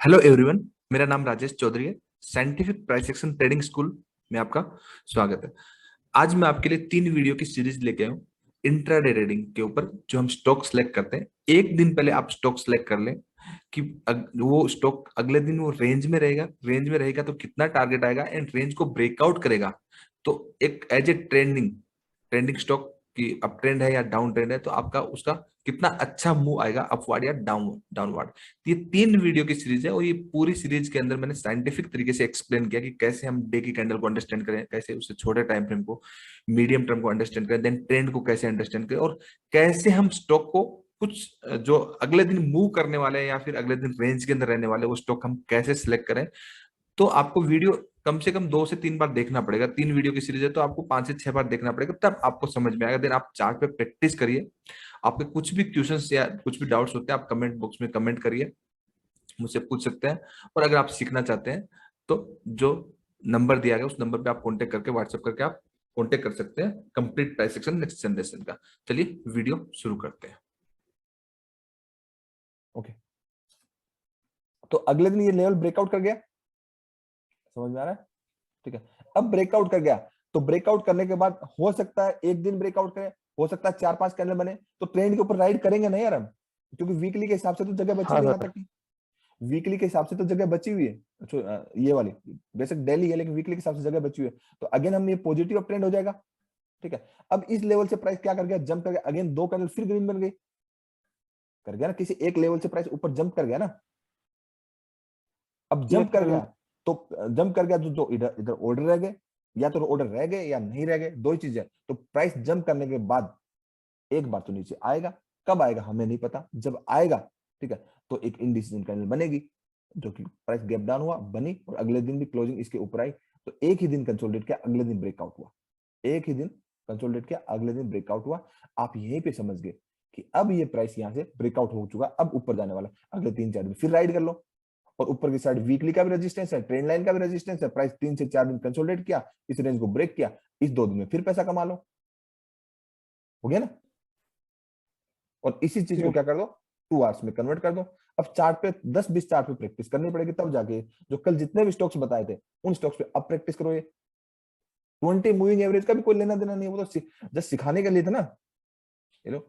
Hello everyone. मेरा नाम राजेश चौधरी है। Scientific price action trading school में आपका स्वागत है। आज मैं आपके लिए 3 वीडियो की सीरीज लेके आया हूँ इंट्राडे ट्रेडिंग के ऊपर, जो हम स्टॉक सेलेक्ट करते हैं। एक दिन पहले आप स्टॉक सेलेक्ट कर लें कि वो स्टॉक अगले दिन वो रेंज में रहेगा तो कितना टारगेट आएगा, एंड रेंज को ब्रेकआउट करेगा तो एक as a trending trending stock की अप ट्रेंड है या डाउन ट्रेंड है तो आपका उसका कितना अच्छा मूव आएगा, अपवर्ड या डाउनवर्ड। ये 3 वीडियो की सीरीज है, और ये पूरी सीरीज के अंदर मैंने साइंटिफिक तरीके से एक्सप्लेन किया कि कैसे हम डे की कैंडल को अंडरस्टैंड करें, कैसे उससे छोटे टाइम फ्रेम को, मीडियम टर्म को अंडरस्टैंड करें, देन ट्रेंड को कैसे अंडरस्टैंड करें, और कैसे हम स्टॉक को कुछ जो अगले दिन मूव करने वाले हैं या फिर अगले दिन रेंज के अंदर रहने वाले वो स्टॉक हम कैसे सिलेक्ट करें। तो आपको वीडियो कम से कम 2 से 3 बार देखना पड़ेगा। 3 वीडियो की सीरीज है तो आपको 5 से 6 बार देखना पड़ेगा, तब आपको समझ में आएगा। देन आप चार्ट पे प्रैक्टिस करिए। आपके कुछ भी क्वेश्चंस या कुछ भी डाउट्स होते हैं आप कमेंट बॉक्स में कमेंट करिए, मुझसे पूछ सकते हैं। और अगर आप सीखना चाहते हैं तो जो नंबर दिया गया उस नंबर पे आप कांटेक्ट करके, व्हाट्सएप करके आप कांटेक्ट कर सकते हैं complete price section next generation का। चलिए वीडियो शुरू करते हैं। ओके, तो अगले दिन ये लेवल ब्रेकआउट कर गया, समझ में आ रहा है? ठीक है, अब ब्रेकआउट कर गया तो ब्रेकआउट करने के बाद हो सकता है एक दिन ब्रेकआउट करे, हो सकता है 4-5 कैंडल बने, तो ट्रेंड के ऊपर राइड करेंगे नहीं यार हम, क्योंकि वीकली के हिसाब से तो जगह बची हाँ हुई है यहाँ सर। तक की। वीकली के हिसाब से तो जगह बची हुई है। ये वाली बेसिक डेली है लेकिन वीकली के हिसाब से जगह बची हुई है, तो अगेन हम ये पॉजिटिव अप ट्रेंड हो जाएगा। ठीक है, अब इस लेवल से प्राइस क्या कर गया, जंप कर गया, अगेन 2 कैंडल फिर ग्रीन बन गई, कर गया ना, किसी एक लेवल से प्राइस ऊपर जंप कर गया ना। अब यस जंप कर सर। गया तो जंप कर गया तो इधर इधर ऑर्डर रह गए, या तो ऑर्डर रह गए या नहीं रह गए, दो ही चीजें। तो प्राइस जंप करने के बाद एक बार तो नीचे आएगा, कब आएगा हमें नहीं पता, जब आएगा ठीक है तो एक इंडिसीजन कैंडल बनेगी, जो कि प्राइस गैप डाउन हुआ बनी और अगले दिन भी क्लोजिंग इसके ऊपर आई, तो एक ही दिन कंसोलिडेट किया, अगले दिन ब्रेकआउट हुआ, एक ही दिन कंसोलिडेट किया, अगले दिन ब्रेकआउट हुआ। आप यहीं पे समझ गए कि अब ये प्राइस यहां से ब्रेकआउट हो चुका, अब ऊपर जाने वाला, अगले 3-4 दिन फिर राइड कर लो। और ऊपर की साइड वीकली का भी रेजिस्टेंस है, ट्रेंड लाइन का भी रेजिस्टेंस है, प्राइस 3 से 4 दिन कंसोलिडेट किया, इस रेंज को ब्रेक किया, इस 2 दिन में फिर पैसा कमा लो, हो गया ना। और इसी चीज को क्या कर दो, 2 आवर्स में कन्वर्ट कर दो। अब चार्ट पे 10-20 चार्ट पे प्रैक्टिस करनी पड़ेगी, तब जाके जो कल जितने भी स्टॉक्स बताए थे उन स्टॉक्स पे अब प्रैक्टिस करो। ये 20 मूविंग एवरेज का भी कोई लेना देना नहीं है, वो तो जस्ट सिखाने के लिए था ना। ये लो,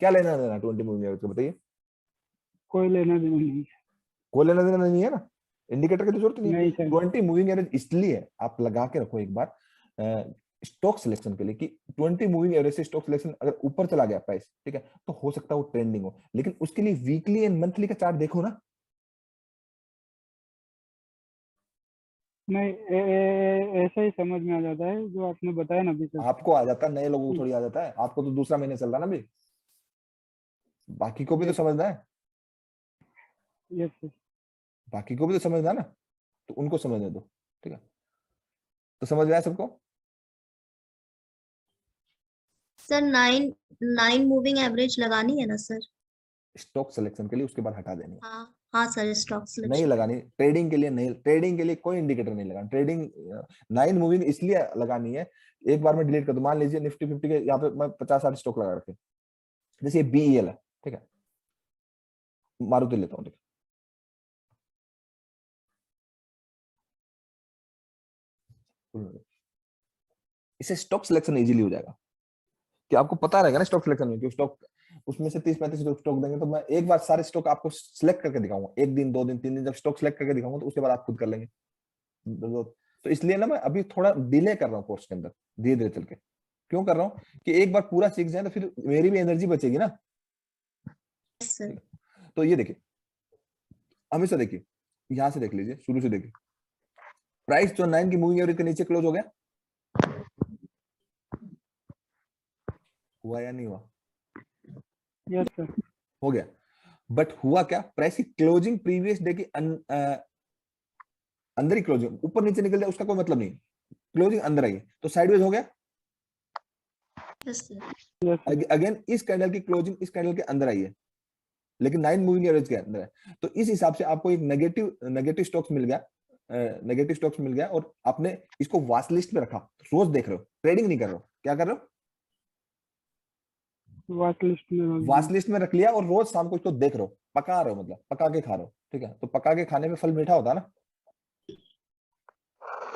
क्या लेना देना 20 मूविंग एवरेज का बताइए? कोई लेना देना नहीं है। कोई लेना देना नहीं है ना, इंडिकेटर की तो जरूरत नहीं है। नहीं सर। 20 मूविंग एवरेज इसलिए आप लगा के रखो एक बार स्टॉक सिलेक्शन के लिए, कि 20 मूविंग एवरेज से स्टॉक सिलेक्शन अगर ऊपर चला गया प्राइस, ठीक है, तो हो सकता है वो ट्रेंडिंग हो, लेकिन उसके लिए वीकली एंड मंथली का चार्ट देखो ना। नहीं ऐसा ही समझ में आ जाता है जो आपने बताया ना अभी सर। आपको आ जाता है, नए लोगों को थोड़ी आ जाता है, आपको तो दूसरा महीने चल रहा है ना अभी, बाकी को भी तो यस समझना है, यस सर। बाकी को भी तो समझना है ना, तो उनको समझने दो। ठीक है, तो समझ में आया सबको? Sir nine nine moving average लगानी है ना सर? स्टॉक सिलेक्शन के लिए उसके बाद हटा देनी है, हाँ हाँ सर, स्टॉक नहीं सिलेक्शन। लगानी। ट्रेडिंग के लिए नहीं, ट्रेडिंग के लिए कोई इंडिकेटर नहीं लगाना। ट्रेडिंग 9 मूविंग इसलिए लगानी है, एक बार में डिलीट कर दो। मान लीजिए निफ्टी 50 के यहाँ पे मैं 50-60 स्टॉक लगा रखे, जैसे ये बीईएल है, ठीक है, मारुति लेता हूँ, ठीक है, इसे स्टॉक सिलेक्शन इजीली हो जाएगा कि आपको पता रहेगा ना स्टॉक सिलेक्शन में कि स्टॉक उसमें से 30-35 स्टॉक देंगे, तो मैं एक बार सारे स्टॉक आपको सिलेक्ट करके दिखाऊंगा, एक दिन 2 दिन 3 दिन जब स्टॉक सिलेक्ट करके दिखाऊंगा तो उसके बाद आप खुद कर लेंगे। तो इसलिए ना मैं अभी थोड़ा डिले कर रहा हूँ कोर्स के अंदर, धीरे धीरे चल के। क्यों कर रहा हूँ कि एक बार पूरा सीख जाए तो फिर मेरी भी एनर्जी बचेगी ना। Yes sir. तो ये देखिए, हमेशा देखिए, यहां से देख लीजिए, शुरू से देखिए, प्राइस जो 9 की मूविंग एवरेज के नीचे क्लोज हो गया, हुआ या नहीं हुआ? Yes sir. हो गया, बट हुआ क्या, प्राइस की क्लोजिंग प्रीवियस डे की अंदर ही क्लोजिंग, ऊपर नीचे निकल जाए उसका कोई मतलब नहीं, क्लोजिंग अंदर आई है तो साइडवेज हो गया। Yes sir. Yes sir. Again इस कैंडल की क्लोजिंग इस कैंडल के अंदर आई है, लेकिन 9 मूविंग एवरेज के अंदर है, तो इस हिसाब से आपको एक नेगेटिव नेगेटिव स्टॉक्स मिल गया, नेगेटिव स्टॉक्स मिल गया, और आपने इसको वॉच लिस्ट में रखा, रोज देख रहे हो, ट्रेडिंग नहीं कर रहे हो, क्या कर रहे हो, वाच लिस्ट में रख वाच दिया। लिस्ट में रख लिया और रोज शाम को इसको देख रहे हो, पका रहे हो, मतलब पका के खा रहे हो, ठीक है। तो पका के खाने में फल मीठा होता है ना,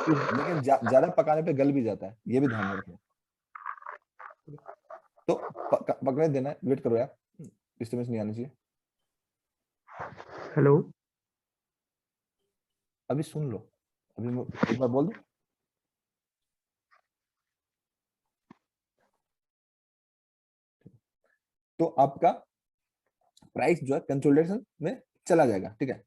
लेकिन ज्यादा पकाने पे गल भी जाता है, ये भी ध्यान में रखना। तो पकने देना है, वेट करो यार, डिस्टर्बेंस नहीं आनी चाहिए। हेलो, अभी सुन लो, अभी मैं एक बार बोल दूं। तो आपका प्राइस जो है कंसोलिडेशन में चला जाएगा, ठीक है,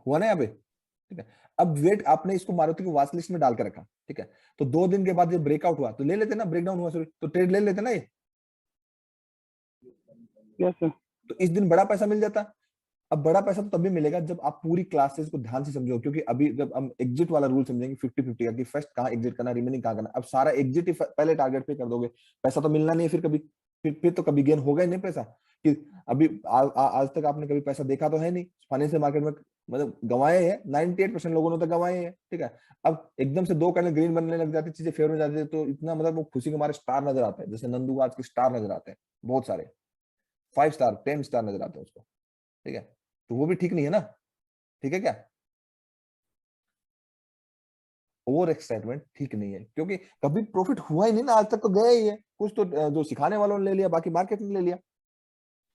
हुआ ना यहाँ पे, ठीक है। अब वेट आपने इसको मारुति की वाच लिस्ट में डाल के रखा, ठीक है। तो 2 दिन के बाद जब ब्रेकआउट हुआ तो ले लेते ना, ब्रेकडाउन हुआ सॉरी, तो ट्रेड ले लेते ना ये, यस सर। तो इस दिन बड़ा पैसा मिल जाता। अब बड़ा पैसा तो तभी मिलेगा जब आप पूरी क्लासेस को ध्यान से समझो, क्योंकि अभी जब हम एग्जिट वाला रूल समझेंगे 50-50 का, कि फर्स्ट कहाँ एग्जिट करना, रिमेनिंग कहाँ करना। अब सारा एग्जिट ही पहले टारगेट पे कर दोगे, पैसा तो मिलना नहीं है फिर कभी, फिर तो कभी गेन होगा ही नहीं पैसा। कि अभी आज तक आपने कभी पैसा देखा तो है नहीं फाइनेंशियल मार्केट में, मतलब गंवाए हैं 98% लोगों ने तो गंवाए हैं, ठीक है। अब एकदम से 2 कैंडल ग्रीन बनने लग जाती, चीजें फेवर में जाती है, तो इतना मतलब वो खुशी के मारे स्टार नजर आते हैं, जैसे नंदू आज के स्टार नजर आते हैं बहुत सारे, 5 स्टार 10 स्टार नजर आते हैं उसको, ठीक है। तो वो भी ठीक नहीं है ना, ठीक है क्या, ओवर एक्साइटमेंट ठीक नहीं है, क्योंकि कभी प्रॉफिट हुआ ही नहीं ना आज तक, तो गया ही है कुछ तो, जो सिखाने वालों ने ले लिया, बाकी मार्केट ने ले लिया,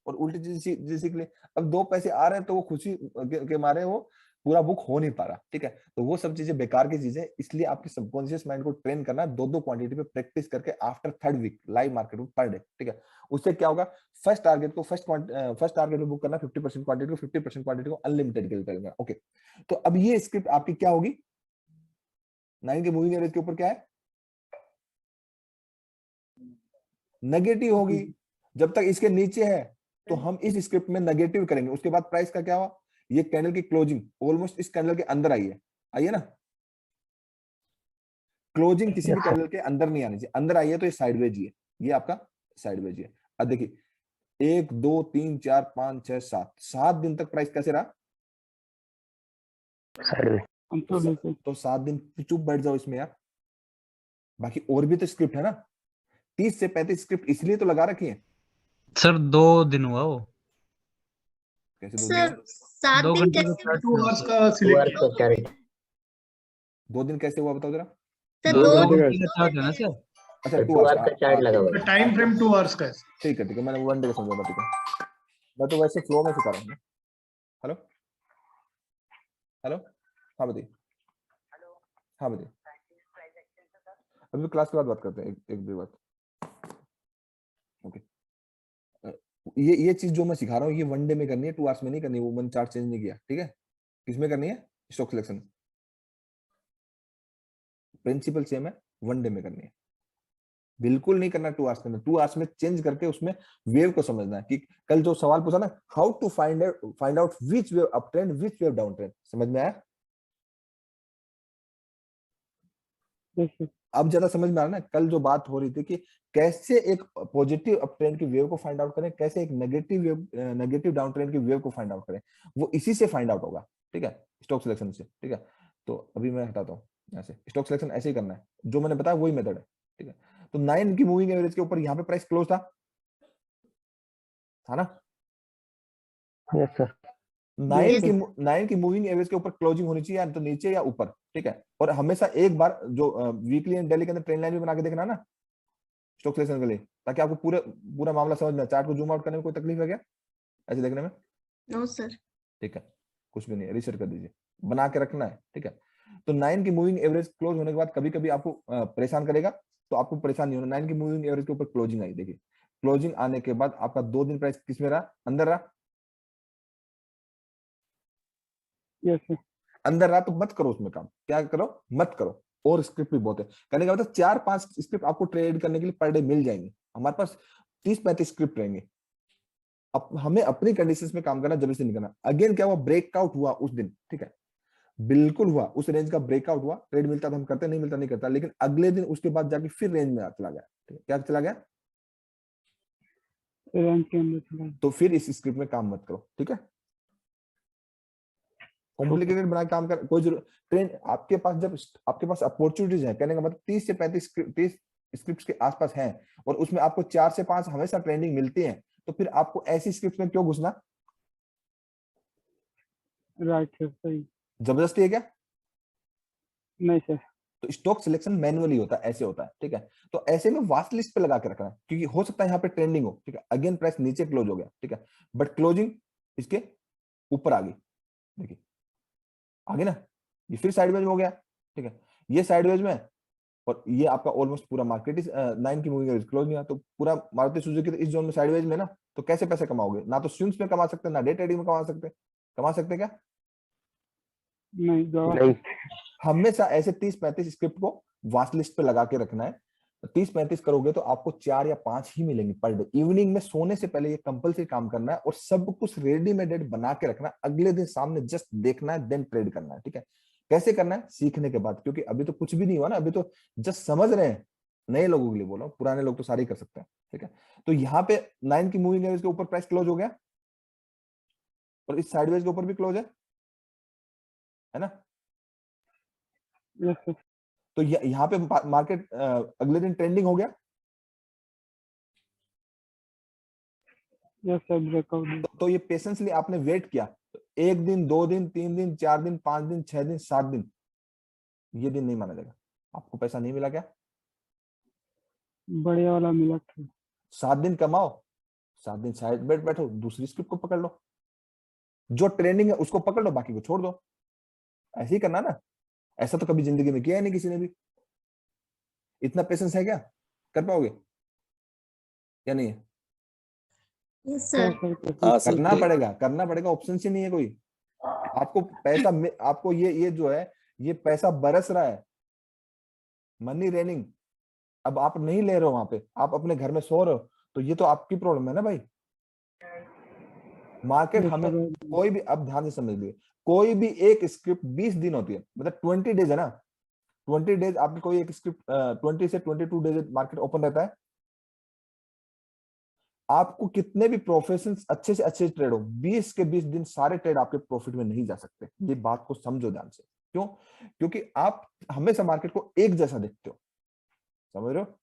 और उल्टी चीज सीख ली। अब 2 पैसे आ रहे हैं तो वो खुशी के मारे वो पूरा बुक हो नहीं पा रहा, ठीक है। तो वो सब चीजें बेकार की चीजें, इसलिए आपके सबकॉन्शियस माइंड को ट्रेन करना, 2-2 क्वांटिटी पे प्रैक्टिस करके after 3rd week live market में पर डे, ठीक है। उससे क्या होगा, फर्स्ट टारगेट में बुक करना 50% क्वांटिटी को, 50% क्वांटिटी को अनलिमिटेड के लिए करेंगे, ओके। तो अब ये स्क्रिप्ट आपकी क्या होगी, 9 के मूविंग एवरेज के ऊपर क्या है, नेगेटिव होगी। जब तक इसके नीचे है तो हम इस स्क्रिप्ट में नेगेटिव करेंगे। उसके बाद प्राइस का क्या हुआ, ये कैंडल की क्लोजिंग ऑलमोस्ट इस कैंडल के अंदर आई है, आइए ना, क्लोजिंग किसी भी कैंडल के अंदर नहीं आनी चाहिए, अंदर आई है तो ये साइडवेज ही है, ये आपका साइडवेज ही है। अब देखिए 1 2 3 4 5 6 7 दिन तक प्राइस कैसे रहा, तो 7 दिन चुप बैठ जाओ इसमें यार, बाकी और भी तो स्क्रिप्ट है ना, 30 से 35 स्क्रिप्ट इसलिए तो लगा रखी है। सर 2 दिन हुआ वो, कैसे 2 सर दिन, 7 2 दिन घंटे का कैसे चार्ट टू था आवर्स सर। का सिलेक्ट किया। 2 दिन कैसे हुआ बताओ जरा। सर हाँ, 2 2 घंटे का घंटे का चार्ट है ना सर। अच्छा 2 2 आवर्स आवर्स का चार्ट लगा हुआ है। टाइम फ्रेम 2 आवर्स का है। ठीक है, मैंने 1 डे का समझा था, ठीक है। मैं तो वैसे फ्लो में सिखा रहा हूँ। हेलो हेलो, हाँ बताइए, हाँ बताइए, अभी क्लास के बाद बात करते हैं, एक भी बात, ओके। ये चीज जो मैं सिखा रहा हूँ ये 1 डे में करनी है, 2 आवर्स में नहीं करनी, वो मैंने चार्ट चेंज नहीं किया, ठीक है। किसमें करनी है, स्टॉक सिलेक्शन, प्रिंसिपल सेम है, 1 डे में करनी है, बिल्कुल नहीं करना 2 आवर्स में। 2 आवर्स में चेंज करके उसमें वेव को समझना है, कि कल जो सवाल पूछा ना, how to find out which wave up trend which wave down trend, समझ में आया। Yes sir. अब ज्यादा समझ में आ रहा ना, कल जो बात हो रही थी कि कैसे एक पॉजिटिव अप ट्रेंड की वेव को फाइंड आउट करें, कैसे एक नेगेटिव डाउन ट्रेंड की वेव को फाइंड आउट करें, वो इसी से फाइंड आउट होगा, ठीक है, स्टॉक सिलेक्शन से, ठीक है। तो अभी मैं हटाता हूँ ऐसे, स्टॉक सिलेक्शन ऐसे ही करना है, जो मैंने बताया वही मेथड है, ठीक है। तो 9 की मूविंग एवरेज के ऊपर यहाँ पे प्राइस क्लोज था ना, यस सर। 9 की मूविंग एवरेज के ऊपर क्लोजिंग होनी चाहिए, या तो नीचे या ऊपर, ठीक है। और हमेशा एक बार जो वीकली एंड डेली के अंदर ट्रेंड लाइन भी बना के देखना ना स्टॉक सिलेक्शन के लिए, ताकि आपको पूरा मामला समझ में, चार्ट को जूम आउट करने में कोई तकलीफ है क्या ऐसे देखने में, नो सर। ठीक है, कुछ भी नहीं है, रिसर्च कर दीजिए, बना के रखना है, ठीक है। तो 9 की मूविंग एवरेज क्लोज होने के बाद कभी कभी आपको परेशान करेगा, तो आपको परेशान नहीं होना। 9 की मूविंग एवरेज के ऊपर क्लोजिंग आई, देखिए क्लोजिंग आने के बाद आपका 2 दिन प्राइस किस में रहा, अंदर रहा, यस सर। अंदर रहा, तो मत करो उसमें काम, क्या करो, मत करो। और स्क्रिप्ट भी बहुत है, कहने का मतलब 4-5 स्क्रिप्ट आपको ट्रेड करने के लिए पर डे मिल जाएंगे, हमारे पास 30-35 स्क्रिप्ट रहेंगे। अब हमें अपनी कंडीशंस में काम करना, जबरदस्ती नहीं करना। अगेन क्या हुआ, ब्रेकआउट हुआ उस दिन, ठीक है, बिल्कुल हुआ, उस रेंज का ब्रेकआउट हुआ, ट्रेड मिलता तो हम करते, नहीं मिलता नहीं करता, लेकिन अगले दिन उसके बाद जाके फिर रेंज में चला गया, ठीक है, क्या चला गया, रेंज के अंदर चला। तो फिर इस स्क्रिप्ट में काम मत करो, ठीक है। कॉम्प्लिकेटेड बना के काम कर कोई जरूरत, ट्रेंड आपके पास, जब आपके पास अपॉर्चुनिटीज है, कहने का मतलब 30 से 35 30 स्क्रिप्ट्स के आसपास हैं और उसमें आपको 4 से 5 हमेशा ट्रेंडिंग मिलती है, तो फिर आपको ऐसी स्क्रिप्ट में क्यों घुसना? राइट सर, सही। जबरदस्ती है क्या? नहीं सर। तो स्टॉक सिलेक्शन मैनुअली होता है, ऐसे होता है, ठीक है। तो ऐसे में वास्ट लिस्ट पे लगा के रखना है, क्योंकि हो सकता है यहाँ पे ट्रेंडिंग हो, ठीक है, अगेन प्राइस नीचे क्लोज हो गया, ठीक है, बट क्लोजिंग इसके ऊपर आ गई, देखिए आगे ना, ये फिर साइडवेज में हो गया, ठीक है, ये साइडवेज में, और ये आपका ऑलमोस्ट पूरा मार्केट इस 9 की मूविंग एवरेज क्लोज नहीं हुआ, तो पूरा मारुति सुजुकी इस जोन में साइडवेज में ना, तो कैसे पैसे कमाओगे? ना तो स्विंग्स में कमा सकते, ना डे ट्रेडिंग में कमा सकते क्या? नहीं, गवा नहीं। हमेशा ऐसे 30-35 स्क्रिप्ट को वास्ट लिस्ट पे लगा के रखना है। 30-35 करोगे तो आपको 4 या 5 ही मिलेंगे पर डे। इवनिंग में सोने से पहले ये कंपलसरी काम करना है और सब कुछ रेडीमेड बना के रखना है, अगले दिन सामने जस्ट देखना है, देन ट्रेड करना है, ठीक है। कैसे करना है? सीखने के बाद, क्योंकि अभी तो कुछ भी नहीं हुआ ना, अभी तो जस्ट समझ रहे हैं। नए लोगों के लिए बोल रहा हूं, पुराने लोग तो सारे ही कर सकते हैं, ठीक है। तो यहाँ पे 9 की मूविंग एवरेज के ऊपर प्राइस क्लोज हो गया और इस साइडवेज के ऊपर भी क्लोज है ना। Yes sir. तो यहाँ पे मार्केट अगले दिन ट्रेंडिंग हो गया, यस सर, ब्रेकआउट। तो ये पेशेंसली आपने वेट किया, तो 1 दिन, 2 दिन, 3 दिन, 4 दिन, 5 दिन, 6 दिन, 7 दिन, ये दिन नहीं माना जाएगा। आपको पैसा नहीं मिला क्या? बढ़िया वाला मिला था। 7 दिन कमाओ, 7 दिन साइड बेट बैठो, दूसरी स्क्रिप्ट को पकड़ लो, जो ट्रेंडिंग है उसको पकड़ लो, बाकी को छोड़ दो। ऐसे ही करना ना, ऐसा तो कभी जिंदगी में किया है नहीं किसी ने भी। इतना पेशेंस है क्या? कर पाओगे या नहीं है? Yes sir sir. सर, करना पड़ेगा, ऑप्शन ही नहीं है कोई। आपको पैसा आपको ये जो है, ये पैसा बरस रहा है, मनी रेनिंग। अब आप नहीं ले रहे हो, वहां पे आप अपने घर में सो रहे हो, तो ये तो आपकी प्रॉब्लम है ना भाई। मार्केट यस हमें सर। कोई भी, अब ध्यान से समझ लीजिए, कोई भी एक स्क्रिप्ट 20 दिन होती है, मतलब 20 डेज है ना। 20 डेज आपकी कोई एक स्क्रिप्ट 20 से 22 डेज मार्केट ओपन रहता है। आपको कितने भी प्रोफेशन अच्छे से अच्छे ट्रेड हो, 20 के 20 दिन सारे ट्रेड आपके प्रॉफिट में नहीं जा सकते। ये बात को समझो ध्यान से। क्यों? क्योंकि आप हमेशा मार्केट को एक जैसा देखते हो, समझ रहे हो।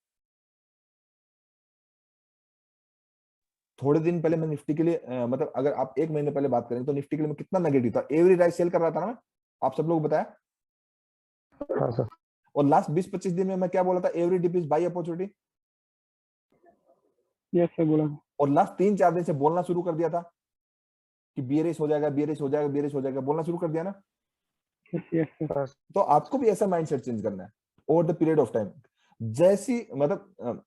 थोड़े दिन पहले मैं निफ्टी के लिए मतलब अगर आप 1 महीने पहले बात करें तो निफ्टी के लिए मैं कितना नेगेटिव था, एवरी राइट सेल कर रहा था ना मैं, आप सब लोग बताया। हाँ सर। और लास्ट 20-25 दिन में मैं क्या बोला था? Every dip is buy opportunity. Yes sir, बोला। और लास्ट 3-4 दिन से बोलना शुरू कर दिया था कि बियरिश हो जाएगा, बियरिश हो जाएगा, बियरिश हो जाएगा, बोलना शुरू कर दिया ना। Yes sir. तो आपको भी ऐसा माइंडसेट चेंज करना है over the period of time. जैसी मतलब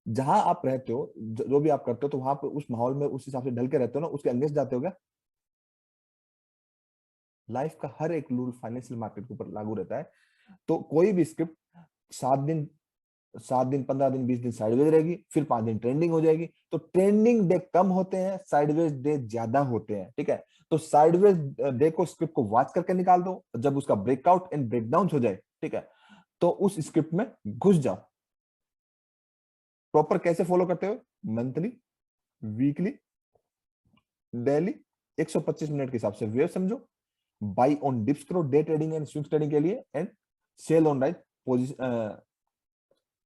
जहां आप रहते हो, जो भी आप करते हो, तो वहां पे उस माहौल में उस हिसाब से ढल के रहते हो ना, उसके अगेंस्ट जाते हो क्या? लाइफ का हर एक रूल फाइनेंशियल मार्केट के ऊपर लागू रहता है। तो कोई भी स्क्रिप्ट 7 दिन 15 दिन 20 दिन साइडवेज रहेगी, फिर 5 दिन ट्रेंडिंग हो जाएगी। तो ट्रेंडिंग डे कम होते हैं, साइडवेज डे ज्यादा होते हैं, ठीक है। तो साइडवेज डे को स्क्रिप्ट को वॉच करके निकाल दो, जब उसका ब्रेकआउट एंड ब्रेकडाउन हो जाए, ठीक है, तो उस स्क्रिप्ट में घुस जाओ। प्रॉपर कैसे फॉलो करते हो? मंथली, वीकली, डेली, 125 मिनट के हिसाब से वेव समझो, बाई ऑन डिप्स करो day trading and swing trading के लिए, and sell on right position,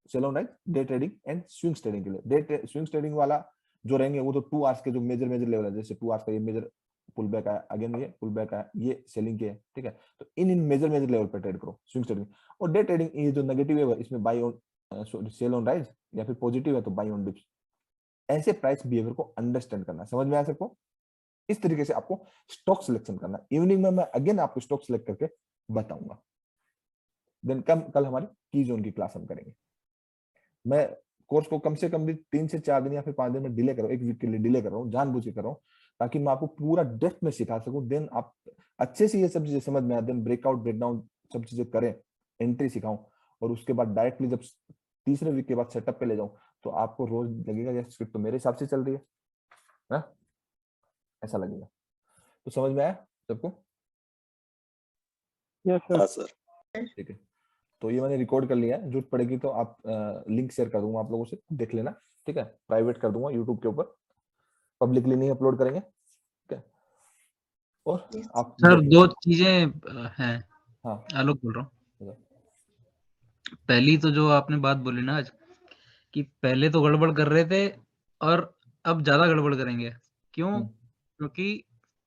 sell on right day trading and swing trading के लिए। डे स्विंग ट्रेडिंग वाला जो रहेंगे वो तो 2 आवर्स के जो मेजर लेवल है, जैसे 2 आवर्स का ये मेजर पुल बैक है, अगेन ये पुल बैक है, ये सेलिंग के है, ठीक है। तो इन मेजर लेवल पर ट्रेड करो स्विंग ट्रेडिंग। और डे ट्रेडिंग ये जो नेगेटिव है इसमें by on sale on rise, या फिर पॉजिटिव है तो बाई ऑन डिप्स। ऐसे प्राइस बिहेवियर को अंडरस्टैंड करना, समझ में आ सबको। इस तरीके से आपको स्टॉक सिलेक्शन करना। इवनिंग में मैं अगेन आपको स्टॉक सिलेक्ट करके बताऊंगा। देन कल हमारी की जोन की क्लास हम करेंगे। मैं कोर्स को कम से कम भी 3 से 4 दिन या फिर 5 दिन में डिले कर रहा हूँ, 1 वीक के लिए डिले कर रहा हूँ, जानबूझ के कर रहा हूँ, ताकि मैं आपको पूरा डेप्थ में सिखा सकूं। देन आप अच्छे से ये सब चीजें समझ में आए, देन ब्रेकआउट ब्रेकडाउन सब चीजें करें, एंट्री सिखाऊं, और उसके बाद डायरेक्टली जब तीसरे वीक के बाद सेटअप पे ले जाऊं, तो आपको रोज लगेगा ये स्क्रिप्ट तो मेरे हिसाब से चल रही है ना, ऐसा लगेगा। तो समझ में आया सबको? Yes sir. ठीक है, तो ये मैंने रिकॉर्ड कर लिया है, जरूरत पड़ेगी तो आप लिंक शेयर कर दूंगा आप लोगों से, देख लेना, ठीक है। प्राइवेट कर दूंगा यूट्यूब के ऊपर, पब्लिकली नहीं अपलोड करेंगे, ठीक है। और आप सर 2 चीजें हैं। हाँ आलोक बोल रहा हूँ। पहली तो जो आपने बात बोली ना आज कि पहले तो गड़बड़ कर रहे थे और अब ज्यादा गड़बड़ करेंगे। क्यों? क्योंकि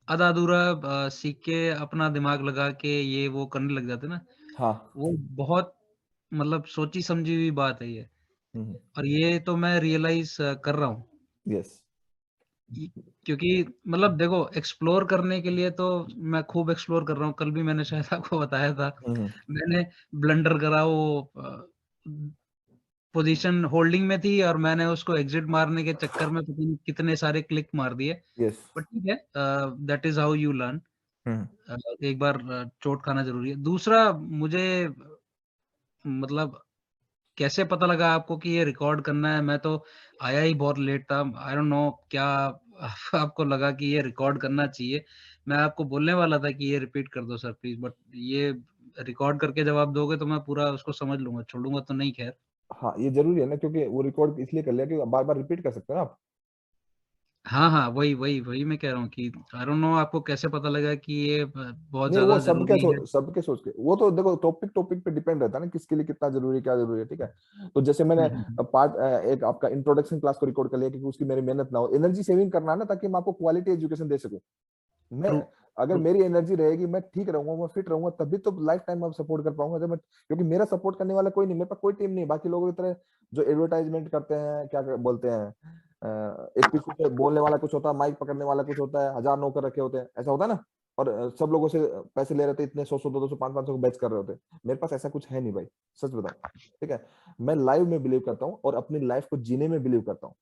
आधा अधूरा सीख के अपना दिमाग लगा के ये वो करने लग जाते ना, हाँ। वो बहुत मतलब सोची समझी हुई बात है ये। और ये तो मैं रियलाइज कर रहा हूँ यस। क्योंकि मतलब देखो एक्सप्लोर करने के लिए तो मैं खूब एक्सप्लोर कर रहा हूँ। कल भी मैंने शायद आपको बताया था, मैंने ब्लंडर करा, वो पोजीशन होल्डिंग में थी और मैंने उसको एग्जिट मारने के चक्कर में पता नहीं कितने सारे क्लिक मार दिए। यस। बट ठीक है, that is how you learn. एक बार चोट खाना जरूरी है। दूसरा, मुझे मतलब कैसे पता लगा आपको कि ये रिकॉर्ड करना है? मैं तो आया ही बहुत लेट था। आई डोंट नो क्या आपको लगा कि ये रिकॉर्ड करना चाहिए। मैं आपको बोलने वाला था कि ये रिपीट कर दो सर प्लीज, बट ये रिकॉर्ड करके जब आप दोगे तो मैं पूरा उसको समझ लूंगा, छोड़ूंगा तो नहीं। खैर, हाँ, ये जरूरी है ना, क्योंकि वो रिकॉर्ड इसलिए कर लिया कि बार बार रिपीट कर सकते हो ना आप। हाँ हाँ, वही मैं कह रहा हूँ कि आई डोंट नो आपको कैसे पता लगा कि ये बहुत नहीं, वो ज्यादा जरूरी है। सबके सोच के, वो तो देखो टॉपिक टॉपिक पे डिपेंड रहता है ना, किसके लिए कितना जरूरी है, क्या जरूरी है। ठीक है, तो जैसे मैंने हम्म। पार्ट एक आपका इंट्रोडक्शन क्लास को रिकॉर्ड कर लिया क्योंकि उसकी मेरी मेहनत ना हो, एनर्जी सेविंग करना है ना, ताकि मैं आपको क्वालिटी एजुकेशन दे सकूं। मैं ट्रू। अगर मेरी एनर्जी रहेगी, मैं ठीक रहूंगा, मैं फिट रहूंगा, तभी तो लाइफ टाइम मैं सपोर्ट कर पाऊंगा। जब मैं, क्योंकि मेरा सपोर्ट करने वाला कोई नहीं, मेरे पास कोई टीम नहीं, बाकी लोगों की तरह जो एडवर्टाइजमेंट करते हैं, बोलते हैं, एक पीछे से बोलने वाला कुछ होता है, माइक पकड़ने वाला कुछ होता है, 1000 नौकर रखे होते हैं, ऐसा होता है ना। और सब लोगों से पैसे ले रहे थे, इतने 100 100 200 500 500 को बैच कर रहे होते। मेरे पास ऐसा कुछ है नहीं भाई, सच बताओ। ठीक है, मैं लाइव में बिलीव करता हूँ और अपनी लाइफ को जीने में बिलीव करता हूँ।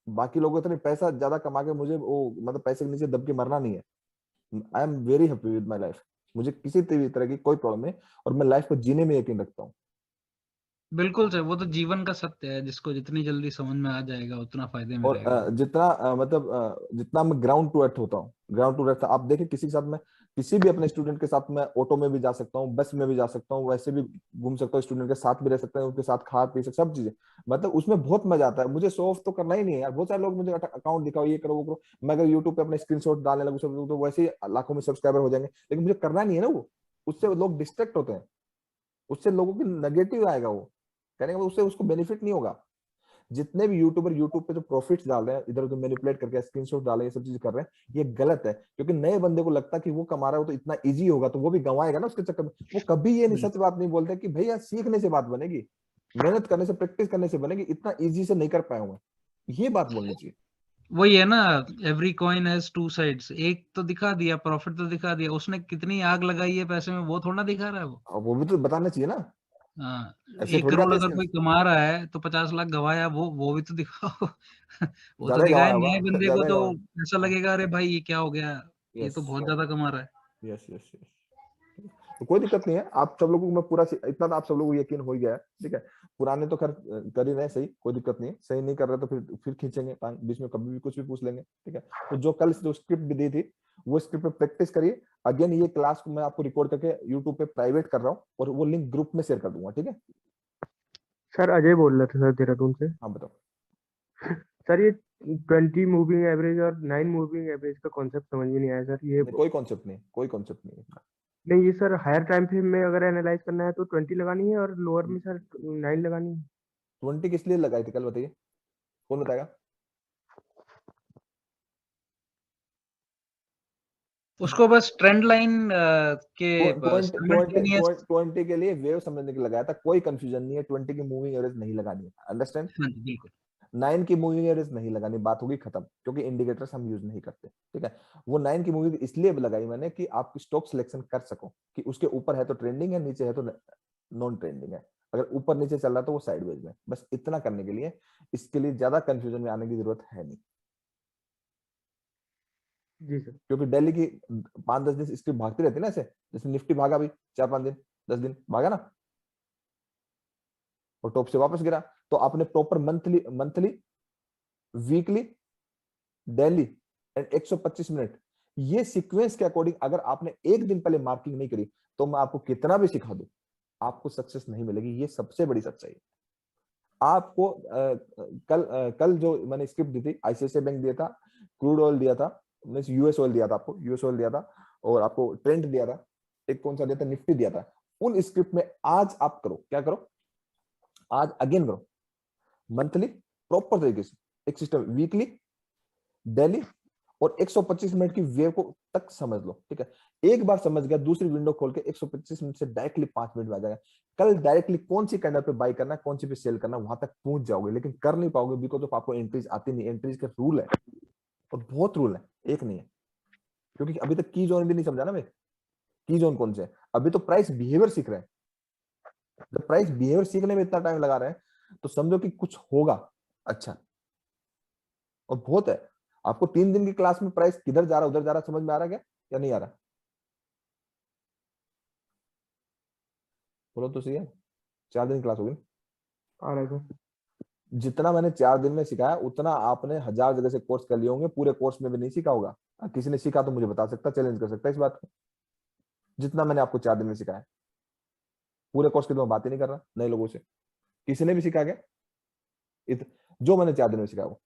बाकी लोगों की तरह पैसा ज्यादा कमा के मुझे वो मतलब पैसे के नीचे दब के मरना नहीं है। I am very happy with my life, मुझे किसी भी तरह की कोई प्रॉब्लम नहीं, और मैं लाइफ को जीने में यकीन रखता हूँ। बिल्कुल सर, वो तो जीवन का सत्य है, जिसको जितनी जल्दी समझ में आ जाएगा उतना फायदे में और रहेगा वो। जितना मतलब जितना मैं ग्राउंड टू अर्थ होता हूँ, ग्राउंड टू अर्थ, आप देखें किसी के साथ मैं, किसी भी अपने स्टूडेंट के साथ मैं ऑटो में भी जा सकता हूँ, बस में भी जा सकता हूँ, वैसे भी घूम सकता हूँ, स्टूडेंट के साथ भी रह सकता हूँ, उनके साथ खा पी सकता, सब चीजें। मतलब उसमें बहुत मजा आता है। मुझे शो ऑफ तो करना ही नहीं है यार। बहुत सारे लोग मुझे अकाउंट दिखाओ, ये करो वो करो, मैं अगर यूट्यूब पे अपने स्क्रीनशॉट डालने लगूँ सब, तो वैसे ही लाखों में सब्सक्राइबर हो जाएंगे, लेकिन मुझे करना नहीं है ना वो। उससे लोग डिस्ट्रैक्ट होते हैं, उससे लोगों की नेगेटिव आएगा, वो कहने का उससे उसको बेनिफिट नहीं होगा। जितने भी यूट्यूबर यूट्यूब पे जो प्रॉफिट्स डाल रहे हैं, इधर उधर मैनिपुलेट करके स्क्रीनशॉट डाल रहे हैं, ये सब चीजें कर रहे हैं, ये गलत है। क्योंकि नए बंदे को लगता है कि वो कमा रहा हो तो इतना इजी होगा, तो वो भी गंवाएगा ना उसके चक्कर में। वो कभी ये नहीं सच बात नहीं बोलते कि भैया सीखने से बात बनेगी, मेहनत करने से, प्रैक्टिस करने से बनेगी, इतना इजी से नहीं कर पाया हूं मैं। ये बात बोलनी चाहिए। वही है ना, every coin has two sides. एक तो दिखा दिया, प्रॉफिट तो दिखा दिया, उसने कितनी आग लगाई है पैसे में वो थोड़ा दिखा रहा है वो। अब वो भी तो बताना चाहिए ना, हाँ, ऐसे 1 थोड़ी करोड़ आते अगर इसके कोई कमा रहा है तो 50 लाख गवाया, वो भी तो दिखाओ। वो तो ज्यादा ही दिखाए, गवाया होगा। नए बंदे को ज्यादा ही तो गवाया। ऐसा लगेगा अरे भाई ये क्या हो गया, ये यस तो बहुत ज्यादा कमा रहा है। Yes yes yes. तो कोई दिक्कत नहीं है, आप सब लोगों को मैं पूरा इतना तो आप सब लोगों को यकीन हो ही गया है। ठीक है, पुराने तो कर ही रहे हैं सही, कोई दिक्कत नहीं है। सही नहीं कर रहे तो फिर खींचेंगे टांग, बीच में कभी भी कुछ भी पूछ लेंगे। ठीक है, तो जो कल जो स्क्रिप्ट भी दी थी, वो स्क्रिप्ट पे प्रैक्टिस करिए। अगेन ये क्लास को मैं आपको रिकॉर्ड करके यूट्यूब पे प्राइवेट कर रहा हूँ, और वो लिंक ग्रुप में शेयर कर दूंगा। ठीक है, सर अजय बोल रहे थे सर देहरादून से। हाँ बताओ। सर ये 20 मूविंग एवरेज और 9 मूविंग एवरेज का कॉन्सेप्ट समझ में नहीं आया सर ये। नहीं, कोई कॉन्सेप्ट नहीं, कोई कॉन्सेप्ट नहीं है। नहीं ये सर हायर टाइम फ्रेम में अगर एनालाइज करना है तो 20 लगानी है और लोअर में सर 9 लगानी है। 20 किस लिए लगाई थी कल, बताइए, कौन बताएगा? उसको बस ट्रेंड लाइन के साइमल्टेनियस। 20 के लिए वेव समझने के लिए लगाया था, कोई कंफ्यूजन नहीं है। 20 की मूविंग एवरेज नहीं लगानी है, अंडरस्टैंड। हाँ जी, बिल्कुल। 9 की मूविंग एवरेज नहीं लगानी, बात होगी खत्म, क्योंकि इंडिकेटर्स हम यूज नहीं करते। ठीक है, वो 9 की मूविंग इसलिए लगाई मैंने कि आप स्टॉक सिलेक्शन कर सको, कि उसके ऊपर है तो ट्रेंडिंग है, नीचे है तो नॉन ट्रेंडिंग है। अगर ऊपर नीचे चल रहा है तो वो साइडवेज में, बस इतना करने के लिए। इसके लिए ज्यादा कंफ्यूजन में आने की जरूरत है नहीं, जी सर। क्योंकि दिल्ली की 5-10 दिन स्क्रिप्ट भागती रहती है ना, ऐसे जैसे निफ्टी भागा भी 4-5 दिन, 10 दिन भागा ना, और टॉप से वापस गिरा। तो आपने proper monthly monthly weekly daily and 125 minute, ये सीक्वेंस के अकॉर्डिंग अगर आपने एक दिन पहले मार्किंग नहीं करी, तो मैं आपको कितना भी सिखा दूं, आपको सक्सेस नहीं मिलेगी। ये सबसे बड़ी सच्चाई है। आपको कल जो मैंने स्क्रिप्ट दी थी, आईसीआईसीआई बैंक दिया था, क्रूड ऑयल दिया था, यूएस ऑयल दिया था, आपको यूएस ऑयल दिया था, और आपको ट्रेंड दिया था, एक कौन सा दिया था, निफ्टी दिया था। उन स्क्रिप्ट में आज आप करो, क्या करो, आज अगेन करो, मंथली प्रॉपर तरीके से एक सिस्टम, वीकली, डेली और 125 मिनट की वेव को तक समझ लो, ठीक है। एक बार समझ गया, दूसरी विंडो खोल के 125 मिनट से डायरेक्टली 5 मिनट में आ जाएगा। कल डायरेक्टली कौन सी कैंडल पे बाय करना है, कौन सी पे सेल करना है, वहां तक पहुंच जाओगे, लेकिन कर नहीं पाओगे बिकॉज ऑफ आपको एंट्रीज आती नहीं। एंट्रीज का रूल है और बहुत रूल है, एक नहीं है, क्योंकि अभी तक की जोन भी नहीं समझा ना मैं, की जोन कौन से है। अभी तो प्राइस बिहेवियर सीख रहे हैं, जब प्राइस बिहेवियर सीखने में इतना टाइम लगा रहे हैं तो समझो कि कुछ होगा अच्छा। और बहुत है, आपको 3 दिन की क्लास में प्राइस किधर जा रहा उधर जा रहा समझ में आ रहा क्या या नहीं आ रहा, बोलो तो सही है। 4 दिन की क्लास होगी, आ रहा है सर। जितना मैंने 4 दिन में सिखाया उतना आपने 1000 जगह से कोर्स कर लिए होंगे, पूरे कोर्स में भी नहीं सीखा होगा। किसी ने सीखा तो मुझे बता सकता, चैलेंज कर सकता इस बात को। जितना मैंने आपको 4 दिन में सिखाया, पूरे कोर्स की तो मैं बात ही नहीं कर रहा, नए लोगों से किसी ने भी सीखा क्या जो मैंने 4 दिन में सिखाया वो